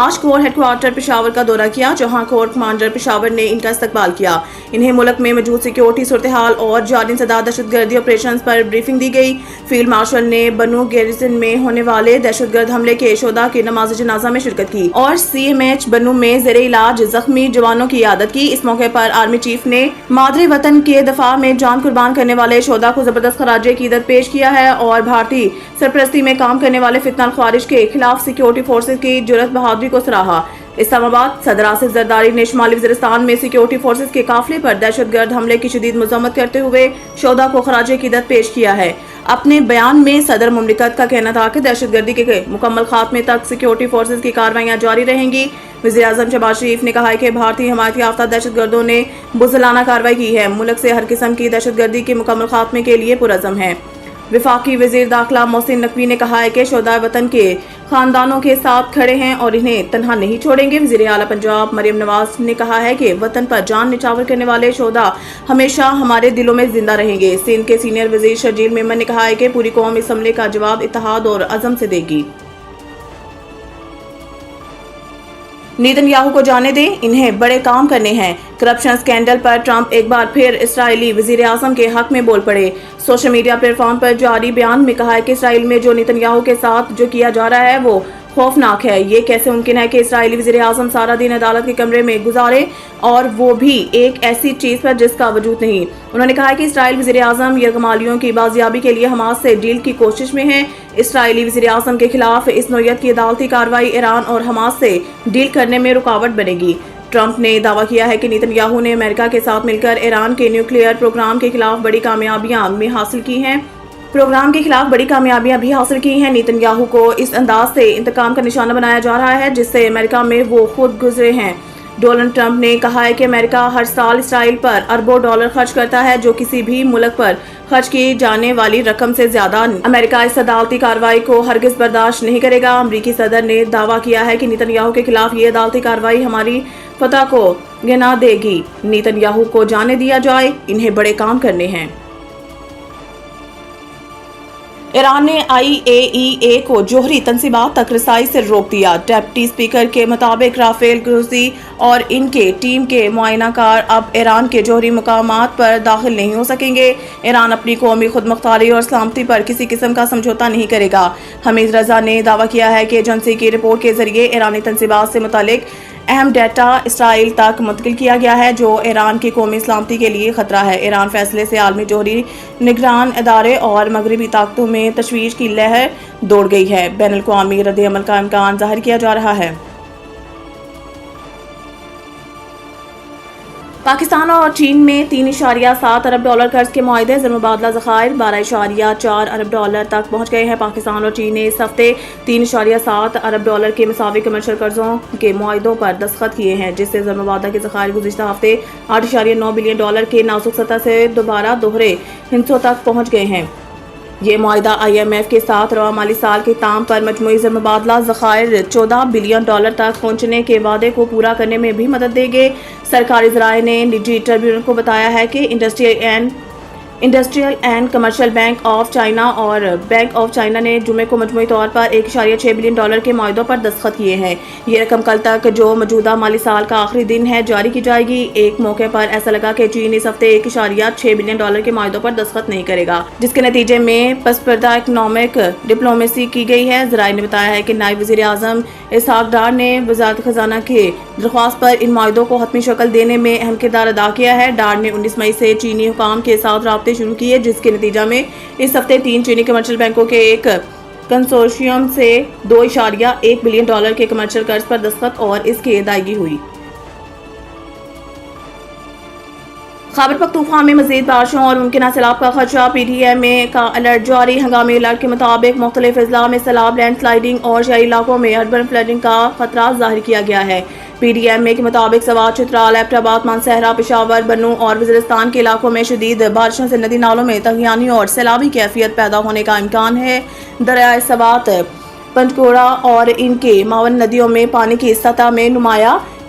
آج کور head quarter Peshawar کا دورہ کیا، جہاں کور کمانڈر پشاور نے ان کا استقبال کیا۔ انہیں ملک میں موجود سیکیورٹی صورتحال اور جاری انسداد دہشت گردی آپریشنز پر بریفنگ دی گئی۔ فیلڈ مارشل نے بنو گیریزن میں ہونے والے دہشت گرد حملے کے شہدا کی نماز جنازہ میں شرکت کی اور سی ایم ایچ بنو میں زیر علاج زخمی جوانوں کی عیادت کی۔ اس موقع پر آرمی چیف نے مادر وطن کے دفاع میں جان قربان کرنے والے شہدا کو زبردست خراج عقیدت پیش کیا ہے اور بھارتی سرپرستی میں کام کرنے والے فتنہ الخوارج کے خلاف سیکیورٹی فورسز کی جرأت بہادری کو سراہا۔ اسلام آباد۔ صدر آصف زرداری نے شمالی وزیرستان میں سیکیورٹی فورسز کے قافلے پر دہشت گرد حملے کی شدید مذمت کرتے ہوئے شہدا کو خراج عقیدت پیش کیا ہے۔ اپنے بیان میں صدر مملکت کا کہنا تھا کہ دہشت گردی کے مکمل خاتمے تک سیکیورٹی فورسز کی کارروائیاں جاری رہیں گی۔ وزیر اعظم شہباز شریف نے کہا ہے کہ بھارتی حمایت یافتہ دہشت گردوں نے بزدلانہ کارروائی کی ہے، ملک سے ہر قسم کی دہشت گردی کے مکمل خاتمے کے لیے پرعزم ہے۔ وفاقی وزیر داخلہ محسن نقوی نے کہا ہے کہ شہدائے وطن کے خاندانوں کے ساتھ کھڑے ہیں اور انہیں تنہا نہیں چھوڑیں گے۔ وزیر اعلیٰ پنجاب مریم نواز نے کہا ہے کہ وطن پر جان نچھاور کرنے والے شہداء ہمیشہ ہمارے دلوں میں زندہ رہیں گے۔ سندھ کے سینئر وزیر شرجیل میمن نے کہا ہے کہ پوری قوم اس حملے کا جواب اتحاد اور عزم سے دے گی۔ نیتن یاہو کو جانے دیں، انہیں بڑے کام کرنے ہیں۔ کرپشن سکینڈل پر ٹرمپ ایک بار پھر اسرائیلی وزیر اعظم کے حق میں بول پڑے۔ سوشل میڈیا پلیٹ فارم پر جاری بیان میں کہا ہے کہ اسرائیل میں جو نیتن یاہو کے ساتھ جو کیا جا رہا ہے وہ خوفناک ہے۔ یہ کیسے ممکن ہے کہ اسرائیلی وزیر اعظم سارا دن عدالت کے کمرے میں گزارے اور وہ بھی ایک ایسی چیز پر جس کا وجود نہیں۔ انہوں نے کہا کہ اسرائیل وزیر اعظم یرغمالیوں کی بازیابی کے لیے حماس سے ڈیل کی کوشش میں ہے۔ اسرائیلی وزیر اعظم کے خلاف اس نوعیت کی عدالتی کارروائی ایران اور حماس سے ڈیل کرنے میں رکاوٹ بنے گی۔ ٹرمپ نے دعویٰ کیا ہے کہ نیتن یاہو نے امریکہ کے ساتھ مل کر ایران کے نیوکلیئر پروگرام کے خلاف بڑی کامیابیاں بھی حاصل کی ہیں۔ نیتن یاہو کو اس انداز سے انتقام کا نشانہ بنایا جا رہا ہے جس سے امریکہ میں وہ خود گزرے ہیں۔ ڈونلڈ ٹرمپ نے کہا ہے کہ امریکہ ہر سال اسرائیل پر اربوں ڈالر خرچ کرتا ہے، جو کسی بھی ملک پر خرچ کی جانے والی رقم سے زیادہ۔ امریکہ اس عدالتی کارروائی کو ہرگز برداشت نہیں کرے گا۔ امریکی صدر نے دعویٰ کیا ہے کہ نیتن یاہو کے خلاف یہ عدالتی کارروائی ہماری فتح کو گنا دے گی۔ نیتن یاہو کو جانے دیا جائے، انہیں بڑے کام کرنے ہیں۔ ایران نے IAEA کو جوہری تنصیبات تک رسائی سے روک دیا۔ ڈپٹی اسپیکر کے مطابق رافیل گروسی اور ان کے ٹیم کے معائنہ کار اب ایران کے جوہری مقامات پر داخل نہیں ہو سکیں گے۔ ایران اپنی قومی خود مختاری اور سلامتی پر کسی قسم کا سمجھوتہ نہیں کرے گا۔ حمید رضا نے دعویٰ کیا ہے کہ ایجنسی کی رپورٹ کے ذریعے ایرانی تنصیبات سے متعلق اہم ڈیٹا اسرائیل تک منتقل کیا گیا ہے، جو ایران کی قومی سلامتی کے لیے خطرہ ہے۔ ایران فیصلے سے عالمی جوہری نگران ادارے اور مغربی طاقتوں میں تشویش کی لہر دوڑ گئی ہے۔ بین الاقوامی رد عمل کا امکان ظاہر کیا جا رہا ہے۔ پاکستان اور چین میں 3.7 ارب ڈالر قرض کے معاہدے زر مبادلہ ذخائر 12.4 ارب ڈالر تک پہنچ گئے ہیں۔ پاکستان اور چین نے اس ہفتے 3.7 ارب ڈالر کے مساوی کمرشل قرضوں کے معاہدوں پر دستخط کیے ہیں، جس سے زر مبادلہ کے ذخائر گزشتہ ہفتے 8.9 بلین ڈالر کے نازک سطح سے دوبارہ دوہرے ہندسوں تک پہنچ گئے ہیں۔ یہ معاہدہ IMF کے ساتھ رواں مالی سال کے اختتام پر مجموعی زر مبادلہ ذخائر 14 بلین ڈالر تک پہنچنے کے وعدے کو پورا کرنے میں بھی مدد دے گے۔ سرکاری ذرائع نے نجی ٹریبیونل کو بتایا ہے کہ industrial and commercial bank of China اور بینک آف چائنا نے جمعے کو مجموعی طور پر 1.6 بلین ڈالر کے معاہدوں پر دستخط کیے ہیں۔ یہ رقم کل تک، جو موجودہ مالی سال کا آخری دن ہے، جاری کی جائے گی۔ ایک موقع پر ایسا لگا کہ چین اس ہفتے 1.6 بلین ڈالر کے معاہدوں پر دستخط نہیں کرے گا، جس کے نتیجے میں پس پردہ اکنامک ڈپلومیسی کی گئی ہے۔ ذرائع نے بتایا ہے کہ نائب وزیر اعظم اسحاق ڈار نے وزارت خزانہ کی درخواست پر ان معاہدوں کو حتمی شکل دینے میں اہم کردار ادا کیا ہے۔ ڈار نے 19 مئی سے چینی حکام کے ساتھ رابطے شروع کیے، جس کے نتیجہ میں اس ہفتے 3 چینی کمرشل بینکوں کے ایک کنسورشیم سے 2.1 بلین ڈالر کے کمرشل قرض پر دستخط اور اس کی ادائیگی ہوئی۔ خیبر پختونخوا میں مزید بارشوں اور ممکنہ سیلاب کا خدشہ، PDM کا الرٹ جاری۔ ہنگامی الرٹ کے مطابق مختلف اضلاع میں سیلاب، لینڈ سلائیڈنگ اور شہری علاقوں میں اربن فلڈنگ کا خطرہ ظاہر کیا گیا ہے۔ PDM کے مطابق سوات، چترال، ایبٹ آباد، مانسہرہ، پشاور، بنوں اور وزیرستان کے علاقوں میں شدید بارشوں سے ندی نالوں میں طغیانی اور سیلابی کیفیت پیدا ہونے کا امکان ہے۔ دریائے سوات، پنجگورہ اور ان کے معاون ندیوں میں پانی کی سطح میں نمایاں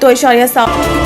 2.7